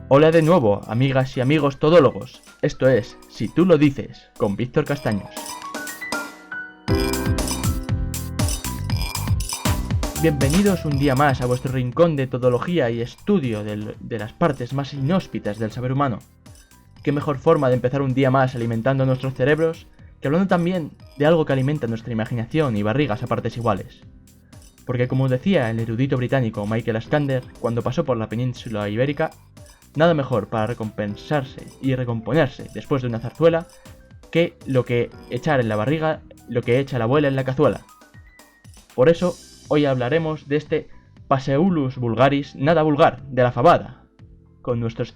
Hola de nuevo, amigas y amigos todólogos. Esto es Si tú lo dices, con Víctor Castaños. Bienvenidos un día más a vuestro rincón de todología y estudio de las partes más inhóspitas del saber humano. Qué mejor forma de empezar un día más alimentando nuestros cerebros que hablando también de algo que alimenta nuestra imaginación y barrigas a partes iguales. Porque como decía el erudito británico Michael Askander cuando pasó por la península ibérica, nada mejor para recompensarse y recomponerse después de una zarzuela que lo que echar en la barriga lo que echa la abuela en la cazuela. Por eso, hoy hablaremos de este Paseulus vulgaris nada vulgar de la fabada, con nuestro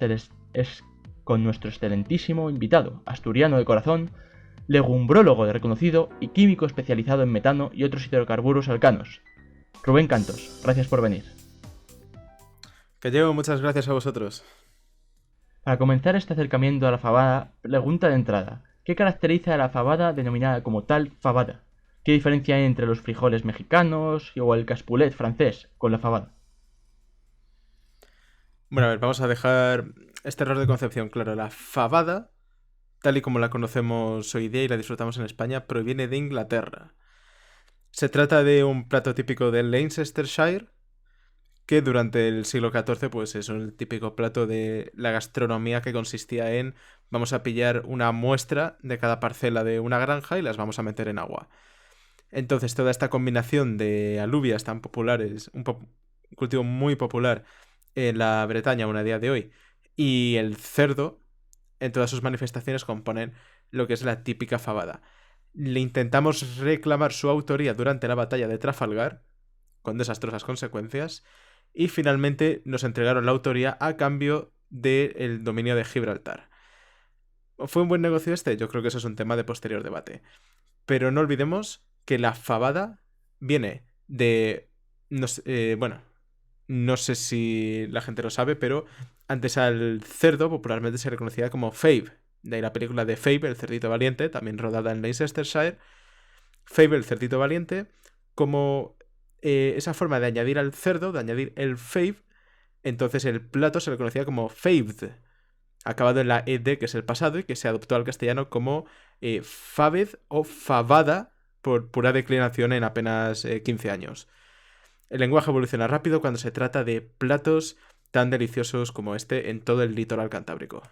excelentísimo invitado, asturiano de corazón, legumbrólogo de reconocido y químico especializado en metano y otros hidrocarburos alcanos. Rubén Cantos, gracias por venir. Calleo, muchas gracias a vosotros. Para comenzar este acercamiento a la fabada, pregunta de entrada: ¿qué caracteriza a la fabada denominada como tal fabada? ¿Qué diferencia hay entre los frijoles mexicanos o el caspulet francés con la fabada? Bueno, a ver, vamos a dejar este error de concepción claro. La fabada, tal y como la conocemos hoy día y la disfrutamos en España, proviene de Inglaterra. Se trata de un plato típico de Leicestershire, que durante el siglo XIV pues es el típico plato de la gastronomía que consistía en vamos a pillar una muestra de cada parcela de una granja y las vamos a meter en agua. Entonces toda esta combinación de alubias tan populares, un cultivo muy popular en la Bretaña aún a día de hoy, y el cerdo, en todas sus manifestaciones componen lo que es la típica fabada. Le intentamos reclamar su autoría durante la batalla de Trafalgar, con desastrosas consecuencias, y finalmente nos entregaron la autoría a cambio del dominio de Gibraltar. ¿Fue un buen negocio este? Yo creo que eso es un tema de posterior debate. Pero no olvidemos que la fabada viene de... no sé si la gente lo sabe, pero antes al cerdo popularmente se le conocía como Fave. De ahí la película de Fave, el cerdito valiente, también rodada en Leicestershire. Fave, el cerdito valiente, como esa forma de añadir al cerdo, de añadir el Fave, entonces el plato se le conocía como Faved, acabado en la ed, que es el pasado, y que se adoptó al castellano como faved o fabada, por pura declinación en apenas 15 años. El lenguaje evoluciona rápido cuando se trata de platos tan deliciosos como este en todo el litoral cantábrico.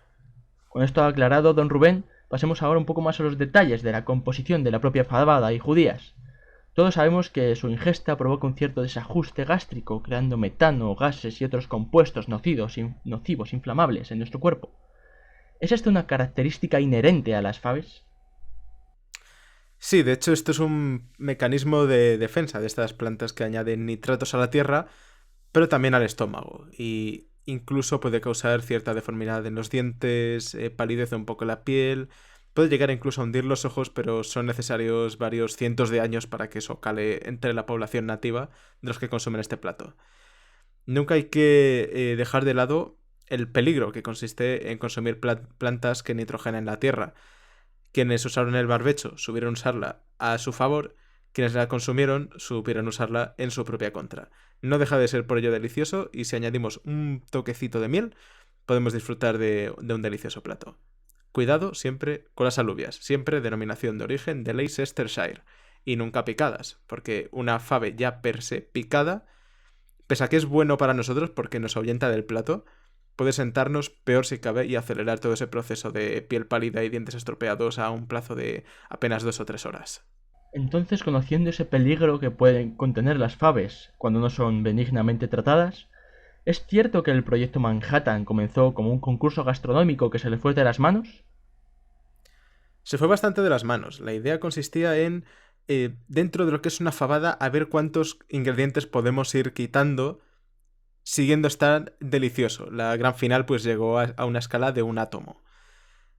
Con esto aclarado, don Rubén, pasemos ahora un poco más a los detalles de la composición de la propia fabada y judías. Todos sabemos que su ingesta provoca un cierto desajuste gástrico, creando metano, gases y otros compuestos nocivos inflamables en nuestro cuerpo. ¿Es esta una característica inherente a las faves? Sí, de hecho esto es un mecanismo de defensa de estas plantas que añaden nitratos a la tierra, pero también al estómago, y incluso puede causar cierta deformidad en los dientes, palidez un poco la piel, puede llegar incluso a hundir los ojos, pero son necesarios varios cientos de años para que eso cale entre la población nativa de los que consumen este plato. Nunca hay que dejar de lado el peligro que consiste en consumir plantas que nitrogenan la tierra. Quienes usaron el barbecho supieron usarla a su favor, quienes la consumieron supieron usarla en su propia contra. No deja de ser por ello delicioso, y si añadimos un toquecito de miel, podemos disfrutar de un delicioso plato. Cuidado siempre con las alubias, siempre denominación de origen de Leicestershire, y nunca picadas, porque una fave ya per se picada, pese a que es bueno para nosotros porque nos ahuyenta del plato, puede sentarnos peor si cabe y acelerar todo ese proceso de piel pálida y dientes estropeados a un plazo de apenas 2 o 3 horas. Entonces, conociendo ese peligro que pueden contener las faves cuando no son benignamente tratadas, ¿es cierto que el proyecto Manhattan comenzó como un concurso gastronómico que se le fue de las manos? Se fue bastante de las manos. La idea consistía en, dentro de lo que es una fabada, a ver cuántos ingredientes podemos ir quitando siguiendo estar delicioso. La gran final pues llegó a una escala de un átomo.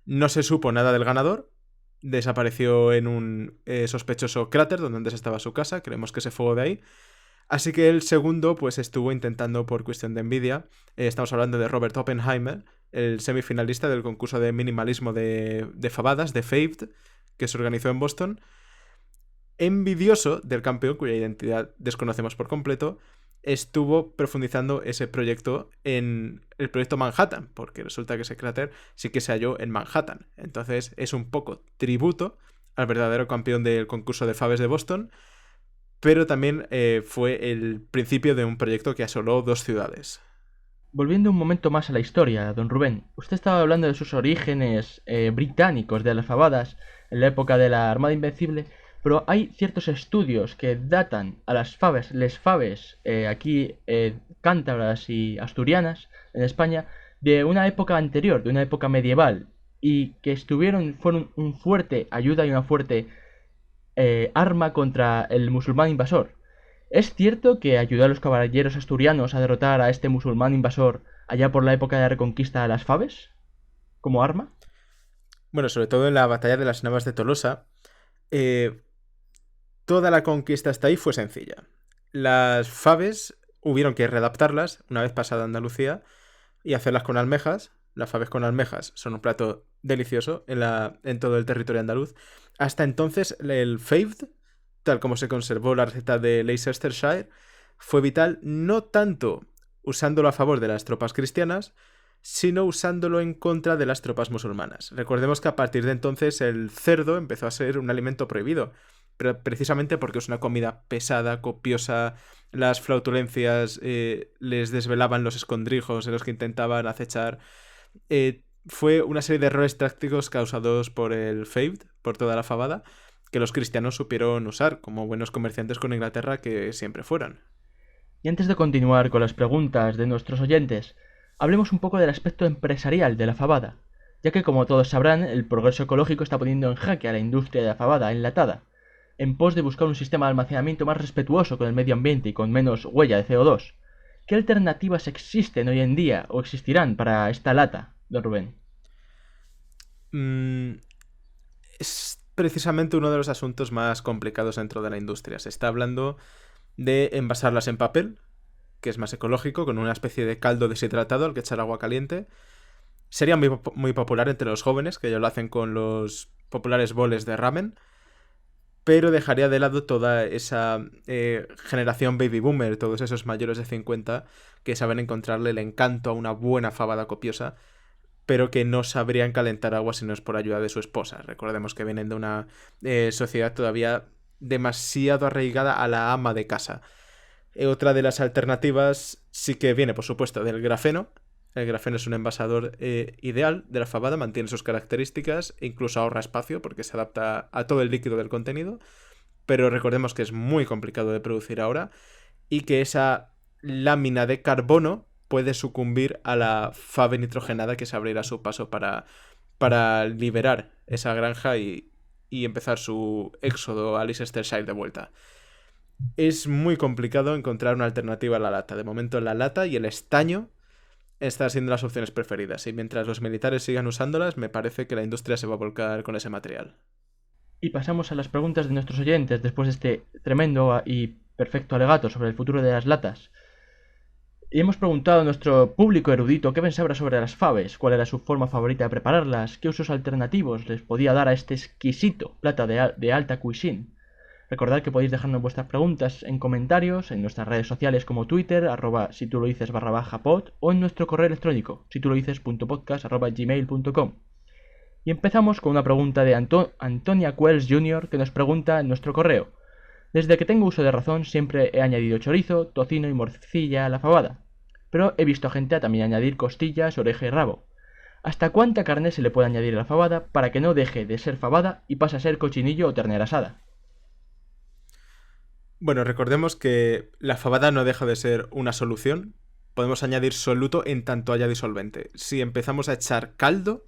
No se supo nada del ganador. Desapareció en un sospechoso cráter donde antes estaba su casa. Creemos que se fue de ahí. Así que el segundo pues estuvo intentando por cuestión de envidia. Estamos hablando de Robert Oppenheimer, el semifinalista del concurso de minimalismo de fabadas, de Faved, que se organizó en Boston. Envidioso del campeón, cuya identidad desconocemos por completo, estuvo profundizando ese proyecto en el proyecto Manhattan, porque resulta que ese cráter sí que se halló en Manhattan. Entonces es un poco tributo al verdadero campeón del concurso de faves de Boston, pero también fue el principio de un proyecto que asoló 2 ciudades. Volviendo un momento más a la historia, don Rubén, usted estaba hablando de sus orígenes británicos de las fabadas en la época de la Armada Invencible, pero hay ciertos estudios que datan a las faves, les faves, aquí cántabras y asturianas en España, de una época anterior, de una época medieval, y que fueron un fuerte ayuda y una fuerte arma contra el musulmán invasor. ¿Es cierto que ayudó a los caballeros asturianos a derrotar a este musulmán invasor allá por la época de la Reconquista de las Faves? ¿Como arma? Bueno, sobre todo en la batalla de las Navas de Tolosa, eh, toda la conquista hasta ahí fue sencilla. Las faves hubieron que readaptarlas una vez pasada Andalucía y hacerlas con almejas. Las faves con almejas son un plato delicioso en todo el territorio andaluz. Hasta entonces el faved, tal como se conservó la receta de Leicestershire, fue vital no tanto usándolo a favor de las tropas cristianas, sino usándolo en contra de las tropas musulmanas. Recordemos que a partir de entonces el cerdo empezó a ser un alimento prohibido, pero precisamente porque es una comida pesada, copiosa, las flautulencias les desvelaban los escondrijos en los que intentaban acechar. Fue una serie de errores tácticos causados por el Faved, por toda la fabada, que los cristianos supieron usar como buenos comerciantes con Inglaterra que siempre fueron. Y antes de continuar con las preguntas de nuestros oyentes, hablemos un poco del aspecto empresarial de la fabada, ya que como todos sabrán, el progreso ecológico está poniendo en jaque a la industria de la fabada enlatada, en pos de buscar un sistema de almacenamiento más respetuoso con el medio ambiente y con menos huella de CO2. ¿Qué alternativas existen hoy en día o existirán para esta lata, don Rubén? Es precisamente uno de los asuntos más complicados dentro de la industria. Se está hablando de envasarlas en papel, que es más ecológico, con una especie de caldo deshidratado al que echar agua caliente. Sería muy popular entre los jóvenes, que ya lo hacen con los populares boles de ramen, pero dejaría de lado toda esa generación baby boomer, todos esos mayores de 50 que saben encontrarle el encanto a una buena fabada copiosa, pero que no sabrían calentar agua si no es por ayuda de su esposa. Recordemos que vienen de una sociedad todavía demasiado arraigada a la ama de casa. Otra de las alternativas sí que viene, por supuesto, del grafeno. El grafeno es un envasador ideal de la fabada, mantiene sus características e incluso ahorra espacio porque se adapta a todo el líquido del contenido, pero recordemos que es muy complicado de producir ahora y que esa lámina de carbono puede sucumbir a la fave nitrogenada que se abrirá a su paso para liberar esa granja y empezar su éxodo a Leicestershire de vuelta. Es muy complicado encontrar una alternativa a la lata. De momento la lata y el estaño están siendo las opciones preferidas, y mientras los militares sigan usándolas, me parece que la industria se va a volcar con ese material. Y pasamos a las preguntas de nuestros oyentes después de este tremendo y perfecto alegato sobre el futuro de las latas. Y hemos preguntado a nuestro público erudito qué pensaba sobre las faves, cuál era su forma favorita de prepararlas, qué usos alternativos les podía dar a este exquisito plato de alta cuisine. Recordad que podéis dejarnos vuestras preguntas en comentarios en nuestras redes sociales como Twitter, @situlodices_pod, o en nuestro correo electrónico, situlodices.podcast@gmail.com. Y empezamos con una pregunta de Antonia Quells Jr. que nos pregunta en nuestro correo: desde que tengo uso de razón siempre he añadido chorizo, tocino y morcilla a la fabada, pero he visto a gente a también añadir costillas, oreja y rabo. ¿Hasta cuánta carne se le puede añadir a la fabada para que no deje de ser fabada y pase a ser cochinillo o ternera asada? Bueno, recordemos que la fabada no deja de ser una solución. Podemos añadir soluto en tanto haya disolvente. Si empezamos a echar caldo,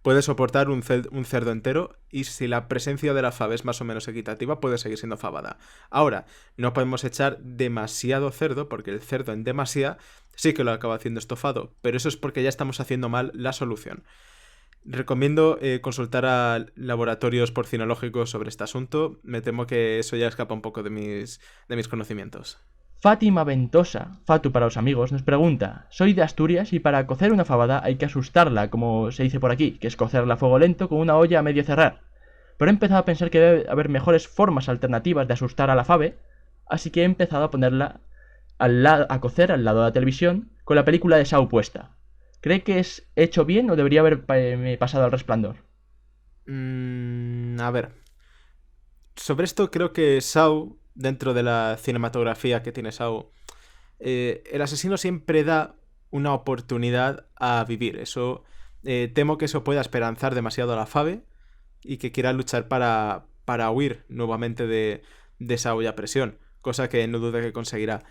puede soportar un cerdo entero, y si la presencia de la fava es más o menos equitativa, puede seguir siendo fabada. Ahora, no podemos echar demasiado cerdo, porque el cerdo en demasía sí que lo acaba haciendo estofado, pero eso es porque ya estamos haciendo mal la solución. Recomiendo consultar a laboratorios porcinológicos sobre este asunto. Me temo que eso ya escapa un poco de mis conocimientos. Fátima Ventosa, Fatu para los amigos, nos pregunta: soy de Asturias y para cocer una fabada hay que asustarla, como se dice por aquí, que es cocerla a fuego lento con una olla a medio cerrar. Pero he empezado a pensar que debe haber mejores formas alternativas de asustar a la fave, así que he empezado a ponerla a cocer al lado de la televisión con la película de Saw puesta. ¿Cree que es hecho bien o debería haber pasado al Resplandor? A ver. Sobre esto creo que Saw, dentro de la cinematografía que tiene Saw, el asesino siempre da una oportunidad a vivir. Temo que eso pueda esperanzar demasiado a la Fave y que quiera luchar para huir nuevamente de esa olla a presión, cosa que no duda que conseguirá.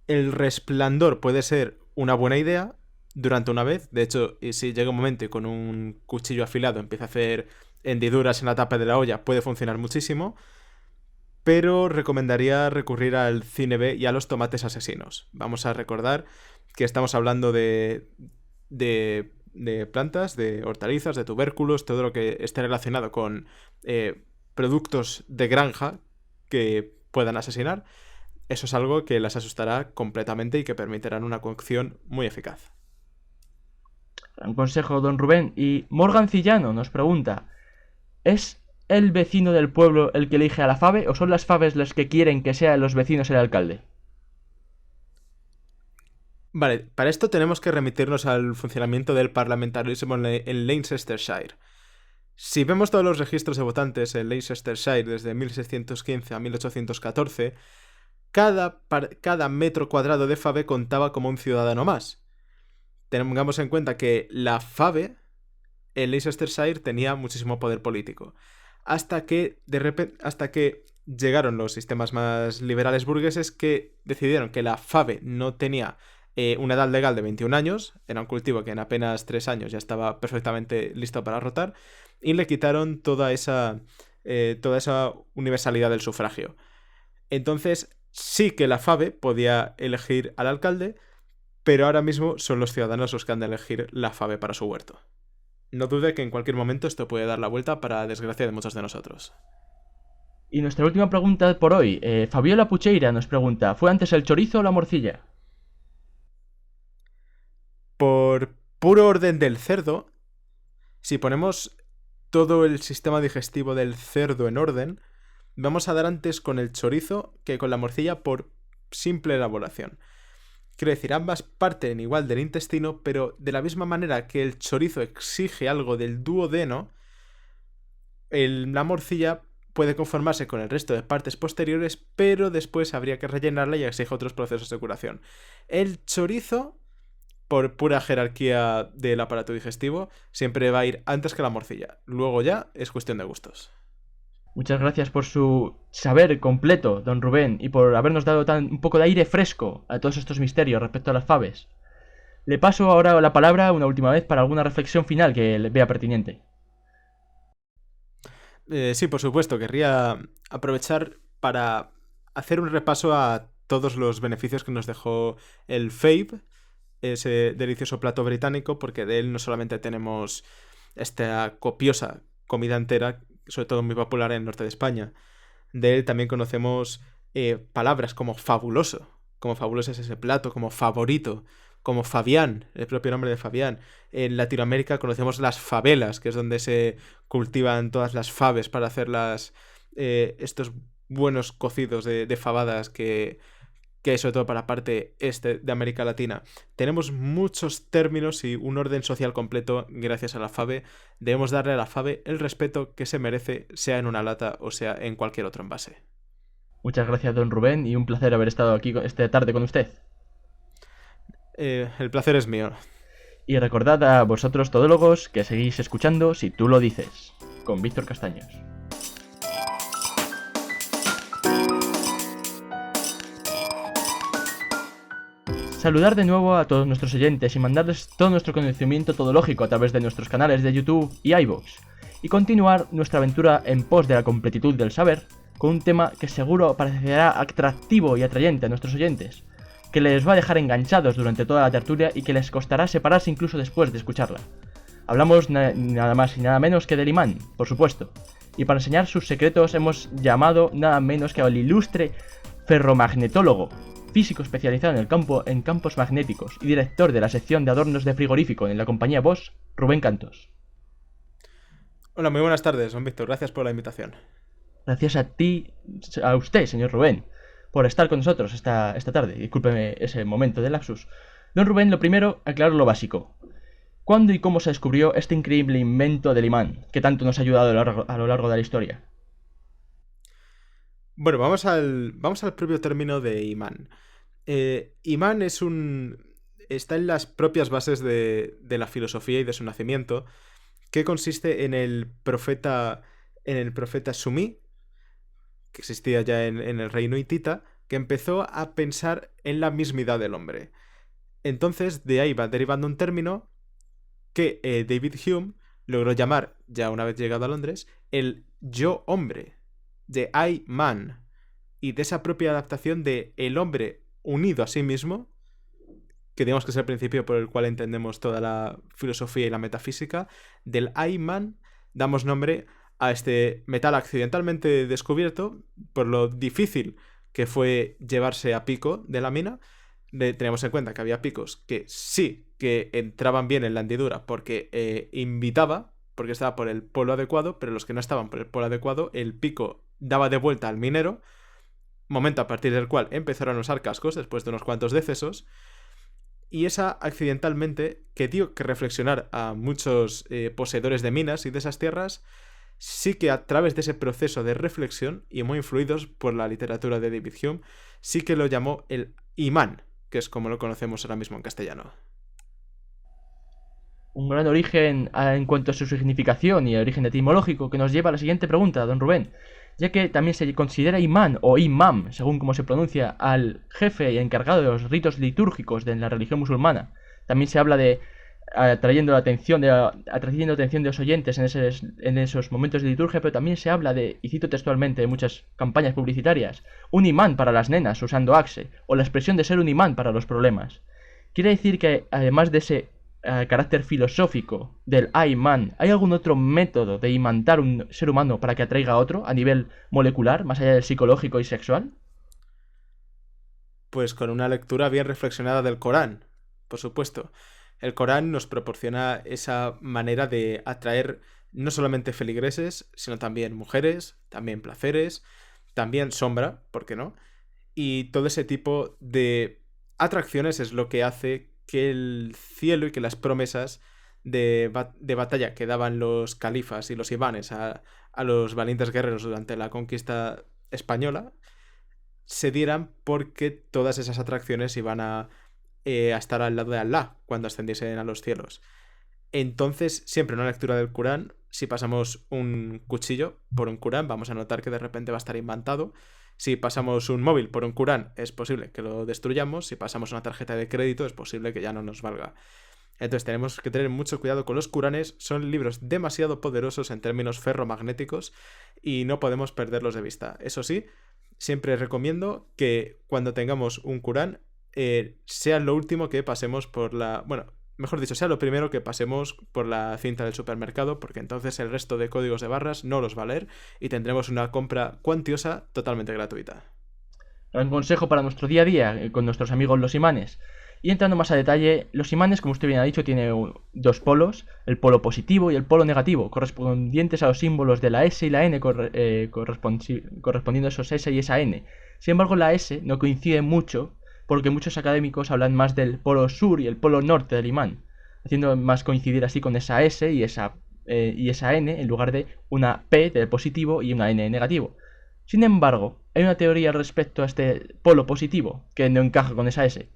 El Resplandor puede ser una buena idea durante una vez. De hecho, y si llega un momento y con un cuchillo afilado empieza a hacer hendiduras en la tapa de la olla, puede funcionar muchísimo. Pero recomendaría recurrir al cine B y a los tomates asesinos. Vamos a recordar que estamos hablando de plantas, de hortalizas, de tubérculos, todo lo que esté relacionado con productos de granja que puedan asesinar. Eso es algo que las asustará completamente y que permitirán una cocción muy eficaz. Un consejo, don Rubén. Y Morgan Cillano nos pregunta, ¿es el vecino del pueblo el que elige a la Fave o son las Faves las que quieren que sean los vecinos el alcalde? Vale, para esto tenemos que remitirnos al funcionamiento del parlamentarismo en Leicestershire. Si vemos todos los registros de votantes en Leicestershire desde 1615 a 1814, cada metro cuadrado de Fave contaba como un ciudadano más. Tengamos en cuenta que la Fave en Leicestershire tenía muchísimo poder político. Hasta que llegaron los sistemas más liberales burgueses que decidieron que la Fave no tenía una edad legal de 21 años, era un cultivo que en apenas 3 años ya estaba perfectamente listo para rotar, y le quitaron toda esa universalidad del sufragio. Entonces sí que la Fave podía elegir al alcalde, pero ahora mismo son los ciudadanos los que han de elegir la Fave para su huerto. No dude que en cualquier momento esto puede dar la vuelta para desgracia de muchos de nosotros. Y nuestra última pregunta por hoy, Fabiola Pucheira nos pregunta, ¿fue antes el chorizo o la morcilla? Por puro orden del cerdo, si ponemos todo el sistema digestivo del cerdo en orden, vamos a dar antes con el chorizo que con la morcilla por simple elaboración. Quiero decir, ambas parten igual del intestino, pero de la misma manera que el chorizo exige algo del duodeno, la morcilla puede conformarse con el resto de partes posteriores, pero después habría que rellenarla y exige otros procesos de curación. El chorizo, por pura jerarquía del aparato digestivo, siempre va a ir antes que la morcilla. Luego ya es cuestión de gustos. Muchas gracias por su saber completo, don Rubén, y por habernos dado un poco de aire fresco a todos estos misterios respecto a las faves. Le paso ahora la palabra una última vez para alguna reflexión final que le vea pertinente. Sí, por supuesto. Querría aprovechar para hacer un repaso a todos los beneficios que nos dejó el Fave, ese delicioso plato británico, porque de él no solamente tenemos esta copiosa comida entera, sobre todo muy popular en el norte de España. De él también conocemos palabras como fabuloso. Como fabuloso es ese plato, como favorito, como Fabián, el propio nombre de Fabián. En Latinoamérica conocemos las favelas, que es donde se cultivan todas las faves para hacer estos buenos cocidos de fabadas que sobre todo para la parte este de América Latina, tenemos muchos términos y un orden social completo gracias a la Fave. Debemos darle a la Fave el respeto que se merece, sea en una lata o sea en cualquier otro envase. Muchas gracias, don Rubén, y un placer haber estado aquí esta tarde con usted. El placer es mío. Y recordad a vosotros todólogos que seguís escuchando Si tú lo dices, con Víctor Castaños. Saludar de nuevo a todos nuestros oyentes y mandarles todo nuestro conocimiento todológico a través de nuestros canales de YouTube y iVoox, y continuar nuestra aventura en pos de la completitud del saber con un tema que seguro parecerá atractivo y atrayente a nuestros oyentes, que les va a dejar enganchados durante toda la tertulia y que les costará separarse incluso después de escucharla. Hablamos nada más y nada menos que del imán, por supuesto, y para enseñar sus secretos hemos llamado nada menos que al ilustre ferromagnetólogo, físico especializado en campos magnéticos y director de la sección de adornos de frigorífico en la compañía Bosch, Rubén Cantos. Hola, muy buenas tardes, don Víctor. Gracias por la invitación. Gracias a usted, señor Rubén, por estar con nosotros esta tarde. Discúlpeme ese momento de lapsus. Don Rubén, lo primero, aclarar lo básico. ¿Cuándo y cómo se descubrió este increíble invento del imán, que tanto nos ha ayudado a lo largo de la historia? Bueno, vamos al propio término de imán. Imán está en las propias bases de la filosofía y de su nacimiento, que consiste en el profeta Sumí, que existía ya en el reino hitita, que empezó a pensar en la mismidad del hombre. Entonces, de ahí va derivando un término que David Hume logró llamar, ya una vez llegado a Londres, el yo hombre, de I man, y de esa propia adaptación de el hombre unido a sí mismo, que digamos que es el principio por el cual entendemos toda la filosofía y la metafísica, del I man damos nombre a este metal accidentalmente descubierto por lo difícil que fue llevarse a pico de la mina. Tenemos en cuenta que había picos que sí que entraban bien en la hendidura porque invitaba, porque estaba por el polo adecuado, pero los que no estaban por el polo adecuado, el pico daba de vuelta al minero, momento a partir del cual empezaron a usar cascos después de unos cuantos decesos, y esa accidentalmente que dio que reflexionar a muchos poseedores de minas y de esas tierras, sí que a través de ese proceso de reflexión, y muy influidos por la literatura de David Hume, sí que lo llamó el imán, que es como lo conocemos ahora mismo en castellano. Un gran origen en cuanto a su significación y el origen etimológico que nos lleva a la siguiente pregunta, don Rubén. Ya que también se considera imán o imam, según como se pronuncia, al jefe y encargado de los ritos litúrgicos de la religión musulmana. También se habla de atrayendo atención de los oyentes en esos momentos de liturgia, pero también se habla de, y cito textualmente, de muchas campañas publicitarias, un imán para las nenas usando Axe, o la expresión de ser un imán para los problemas. Quiere decir que, además de ese carácter filosófico del imán, ¿hay algún otro método de imantar un ser humano para que atraiga a otro a nivel molecular, más allá del psicológico y sexual? Pues con una lectura bien reflexionada del Corán, por supuesto. El Corán nos proporciona esa manera de atraer no solamente feligreses, sino también mujeres, también placeres, también sombra, ¿por qué no? Y todo ese tipo de atracciones es lo que hace que el cielo y que las promesas de batalla que daban los califas y los imanes a los valientes guerreros durante la conquista española se dieran porque todas esas atracciones iban a estar al lado de Allah cuando ascendiesen a los cielos. Entonces, siempre una lectura del Corán, si pasamos un cuchillo por un Corán, vamos a notar que de repente va a estar imantado. Si pasamos un móvil por un Corán, es posible que lo destruyamos. Si pasamos una tarjeta de crédito, es posible que ya no nos valga. Entonces tenemos que tener mucho cuidado con los Coranes. Son libros demasiado poderosos en términos ferromagnéticos y no podemos perderlos de vista. Eso sí, siempre recomiendo que cuando tengamos un Corán, sea lo último que pasemos por la... Bueno, mejor dicho, sea lo primero que pasemos por la cinta del supermercado, porque entonces el resto de códigos de barras no los va a leer y tendremos una compra cuantiosa totalmente gratuita. Un consejo para nuestro día a día con nuestros amigos los imanes. Y entrando más a detalle, los imanes, como usted bien ha dicho, tienen dos polos, el polo positivo y el polo negativo, correspondientes a los símbolos de la S y la N, correspondiendo a esos S y esa N. Sin embargo, la S no coincide mucho, porque muchos académicos hablan más del polo sur y el polo norte del imán, haciendo más coincidir así con esa S y esa N en lugar de una P del positivo y una N de negativo. Sin embargo, hay una teoría respecto a este polo positivo que no encaja con esa S.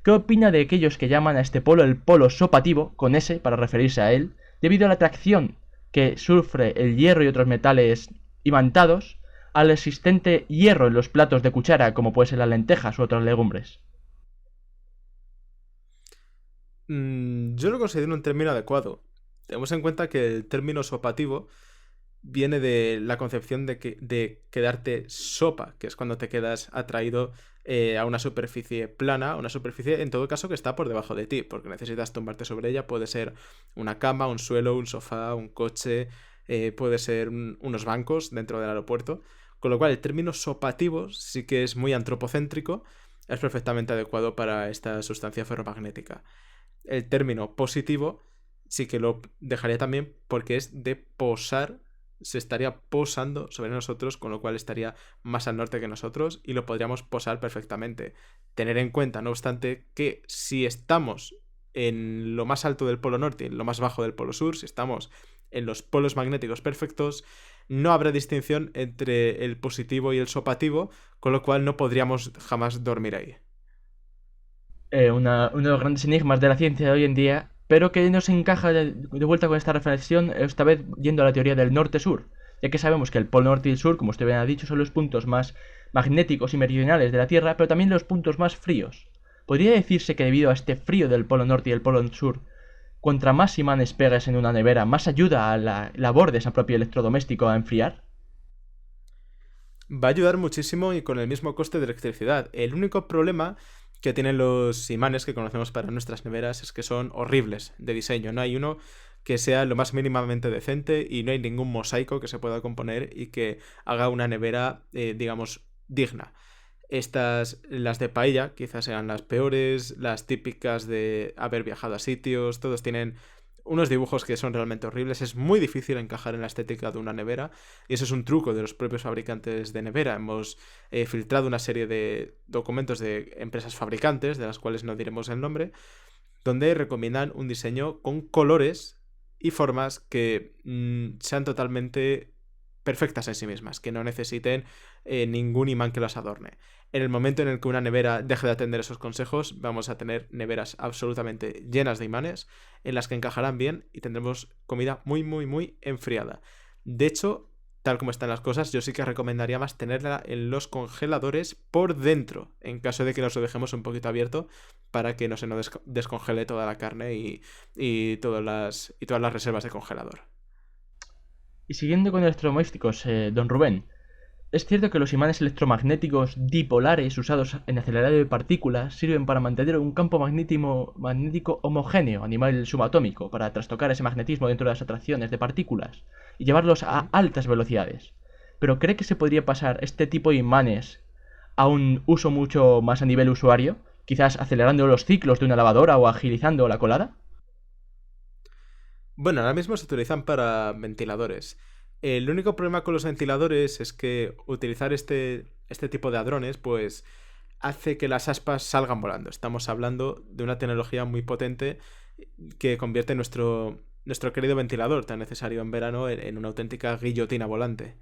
¿Qué opina de aquellos que llaman a este polo el polo sopativo, con S para referirse a él, debido a la atracción que sufre el hierro y otros metales imantados al existente hierro en los platos de cuchara, como puede ser las lentejas u otras legumbres? Yo lo considero un término adecuado. Tenemos en cuenta que el término sopativo viene de la concepción de quedarte sopa, que es cuando te quedas atraído a una superficie plana, una superficie en todo caso que está por debajo de ti, porque necesitas tumbarte sobre ella. Puede ser una cama, un suelo, un sofá, un coche, puede ser unos bancos dentro del aeropuerto. Con lo cual el término sopativo sí que es muy antropocéntrico, es perfectamente adecuado para esta sustancia ferromagnética. El término positivo sí que lo dejaría también porque es de posar se estaría posando sobre nosotros, con lo cual estaría más al norte que nosotros y lo podríamos posar perfectamente. Tener en cuenta, no obstante, que si estamos en lo más alto del polo norte y en lo más bajo del polo sur, si estamos en los polos magnéticos perfectos, no habrá distinción entre el positivo y el sopativo, con lo cual no podríamos jamás dormir ahí. Uno de los grandes enigmas de la ciencia de hoy en día, pero que nos encaja de vuelta con esta reflexión, esta vez yendo a la teoría del norte-sur, ya que sabemos que el polo norte y el sur, como usted bien ha dicho, son los puntos más magnéticos y meridionales de la Tierra, pero también los puntos más fríos. ¿Podría decirse que debido a este frío del polo norte y el polo sur, contra más imanes pegas en una nevera, más ayuda a la labor de ese propio electrodoméstico a enfriar? Va a ayudar muchísimo y con el mismo coste de electricidad. El único problema que tienen los imanes que conocemos para nuestras neveras es que son horribles de diseño. No hay uno que sea lo más mínimamente decente y no hay ningún mosaico que se pueda componer y que haga una nevera, digamos, digna. Estas, las de paella, quizás sean las peores, las típicas de haber viajado a sitios, todos tienen unos dibujos que son realmente horribles. Es muy difícil encajar en la estética de una nevera y eso es un truco de los propios fabricantes de nevera. Hemos filtrado una serie de documentos de empresas fabricantes, de las cuales no diremos el nombre, donde recomiendan un diseño con colores y formas que sean totalmente perfectas en sí mismas, que no necesiten ningún imán que las adorne. En el momento en el que una nevera deje de atender esos consejos, vamos a tener neveras absolutamente llenas de imanes en las que encajarán bien y tendremos comida muy, muy, muy enfriada. De hecho, tal como están las cosas, yo sí que recomendaría más tenerla en los congeladores por dentro, en caso de que nos lo dejemos un poquito abierto para que no se nos descongele toda la carne y todas las reservas de congelador. Y siguiendo con electrodomésticos, don Rubén, es cierto que los imanes electromagnéticos dipolares usados en acelerador de partículas sirven para mantener un campo magnético homogéneo a nivel subatómico, para trastocar ese magnetismo dentro de las atracciones de partículas y llevarlos a altas velocidades. Pero ¿cree que se podría pasar este tipo de imanes a un uso mucho más a nivel usuario? Quizás acelerando los ciclos de una lavadora o agilizando la colada. Bueno, ahora mismo se utilizan para ventiladores. El único problema con los ventiladores es que utilizar este tipo de hadrones, pues hace que las aspas salgan volando. Estamos hablando de una tecnología muy potente que convierte nuestro querido ventilador, tan necesario en verano, en una auténtica guillotina volante.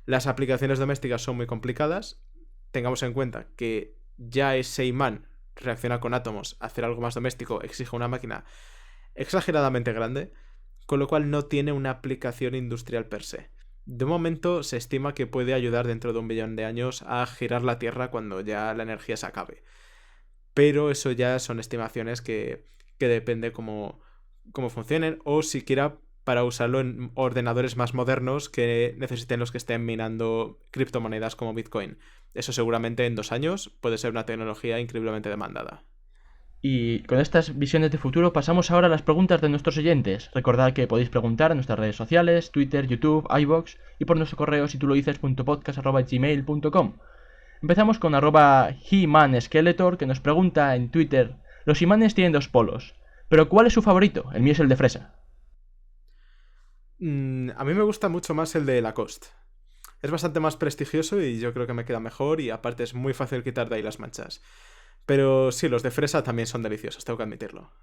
Las aplicaciones domésticas son muy complicadas. Tengamos en cuenta que ya ese imán reacciona con átomos. Hacer algo más doméstico exige una máquina exageradamente grande, con lo cual no tiene una aplicación industrial per se. De momento se estima que puede ayudar dentro de 1 billón de años a girar la Tierra cuando ya la energía se acabe. Pero eso ya son estimaciones que depende cómo funcionen o siquiera para usarlo en ordenadores más modernos que necesiten los que estén minando criptomonedas como Bitcoin. Eso seguramente en 2 años puede ser una tecnología increíblemente demandada. Y con estas visiones de futuro pasamos ahora a las preguntas de nuestros oyentes. Recordad que podéis preguntar en nuestras redes sociales, Twitter, YouTube, iVoox y por nuestro correo si tú lo dices.podcast@gmail.com. Empezamos con @HeManSkeletor, que nos pregunta en Twitter: los imanes tienen 2 polos, pero ¿cuál es su favorito? El mío es el de fresa. A mí me gusta mucho más el de Lacoste. Es bastante más prestigioso y yo creo que me queda mejor y aparte es muy fácil quitar de ahí las manchas. Pero sí, los de fresa también son deliciosos, tengo que admitirlo.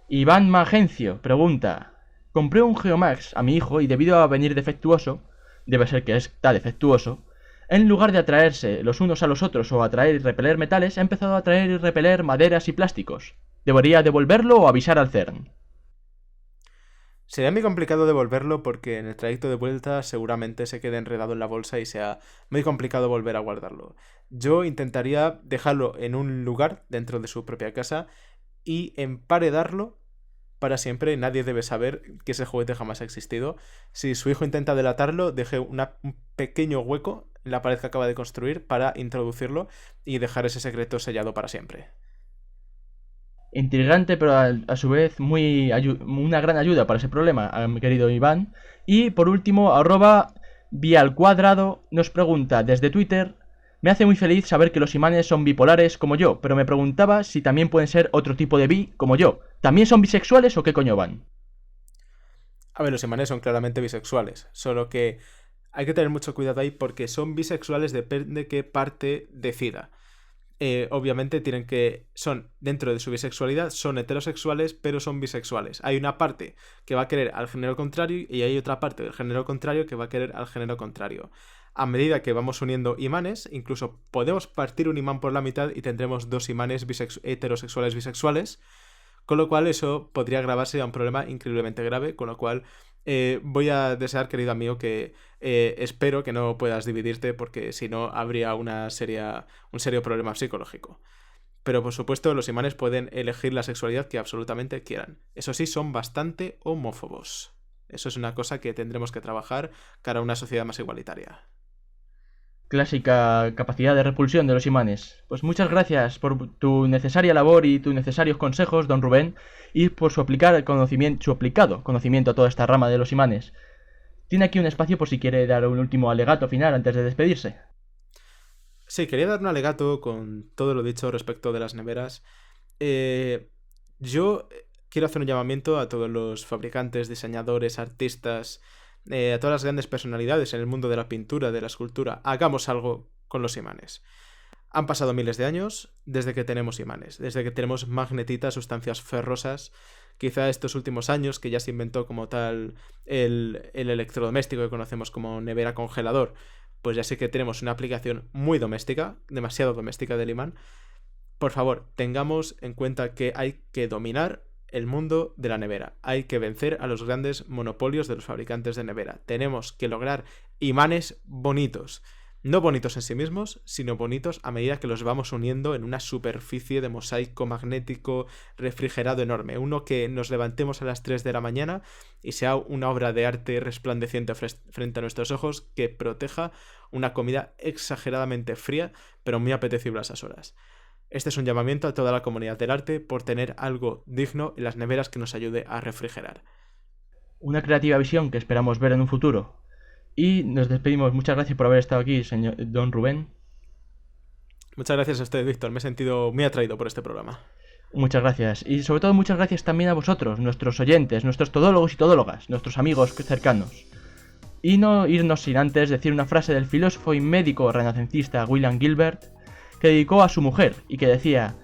Iván Magencio pregunta: compré un Geomax a mi hijo y debido a venir defectuoso, debe ser que está defectuoso, en lugar de atraerse los unos a los otros o atraer y repeler metales, ha empezado a atraer y repeler maderas y plásticos. ¿Debería devolverlo o avisar al CERN? Sería muy complicado devolverlo porque en el trayecto de vuelta seguramente se quede enredado en la bolsa y sea muy complicado volver a guardarlo. Yo intentaría dejarlo en un lugar dentro de su propia casa y emparedarlo para siempre. Nadie debe saber que ese juguete jamás ha existido. Si su hijo intenta delatarlo, deje un pequeño hueco en la pared que acaba de construir para introducirlo y dejar ese secreto sellado para siempre. Intrigante, pero a su vez una gran ayuda para ese problema, mi querido Iván. Y por último, @vialcuadrado nos pregunta desde Twitter: me hace muy feliz saber que los imanes son bipolares como yo, pero me preguntaba si también pueden ser otro tipo de bi como yo. ¿También son bisexuales o qué coño van? A ver, los imanes son claramente bisexuales, solo que hay que tener mucho cuidado ahí porque son bisexuales depende qué parte decida. Obviamente son dentro de su bisexualidad, son heterosexuales, pero son bisexuales. Hay una parte que va a querer al género contrario y hay otra parte del género contrario que va a querer al género contrario. A medida que vamos uniendo imanes, incluso podemos partir un imán por la mitad y tendremos dos imanes heterosexuales bisexuales, con lo cual eso podría agravarse a un problema increíblemente grave, con lo cual voy a desear, querido amigo, que espero que no puedas dividirte porque si no habría un serio problema psicológico. Pero por supuesto los imanes pueden elegir la sexualidad que absolutamente quieran. Eso sí, son bastante homófobos. Eso es una cosa que tendremos que trabajar cara a una sociedad más igualitaria. Clásica capacidad de repulsión de los imanes. Pues muchas gracias por tu necesaria labor y tus necesarios consejos, don Rubén, y por su aplicado conocimiento a toda esta rama de los imanes. Tiene aquí un espacio por si quiere dar un último alegato final antes de despedirse. Sí, quería dar un alegato con todo lo dicho respecto de las neveras. Yo quiero hacer un llamamiento a todos los fabricantes, diseñadores, artistas, a todas las grandes personalidades en el mundo de la pintura, de la escultura. Hagamos algo con los imanes. Han pasado miles de años desde que tenemos imanes, desde que tenemos magnetitas, sustancias ferrosas. Quizá estos últimos años, que ya se inventó como tal el electrodoméstico que conocemos como nevera congelador, pues ya sé que tenemos una aplicación muy doméstica, demasiado doméstica del imán. Por favor, tengamos en cuenta que hay que dominar el mundo de la nevera. Hay que vencer a los grandes monopolios de los fabricantes de nevera. Tenemos que lograr imanes bonitos. No bonitos en sí mismos, sino bonitos a medida que los vamos uniendo en una superficie de mosaico magnético refrigerado enorme. Uno que nos levantemos a las 3 de la mañana y sea una obra de arte resplandeciente frente a nuestros ojos que proteja una comida exageradamente fría, pero muy apetecible a esas horas. Este es un llamamiento a toda la comunidad del arte por tener algo digno en las neveras que nos ayude a refrigerar. Una creativa visión que esperamos ver en un futuro. Y nos despedimos. Muchas gracias por haber estado aquí, señor don Rubén. Muchas gracias a usted, Víctor. Me he sentido muy atraído por este programa. Muchas gracias. Y sobre todo muchas gracias también a vosotros, nuestros oyentes, nuestros todólogos y todólogas, nuestros amigos cercanos. Y no irnos sin antes decir una frase del filósofo y médico renacentista William Gilbert, que dedicó a su mujer y que decía: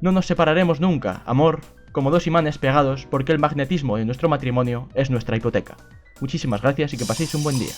no nos separaremos nunca, amor, como dos imanes pegados, porque el magnetismo de nuestro matrimonio es nuestra hipoteca. Muchísimas gracias y que paséis un buen día.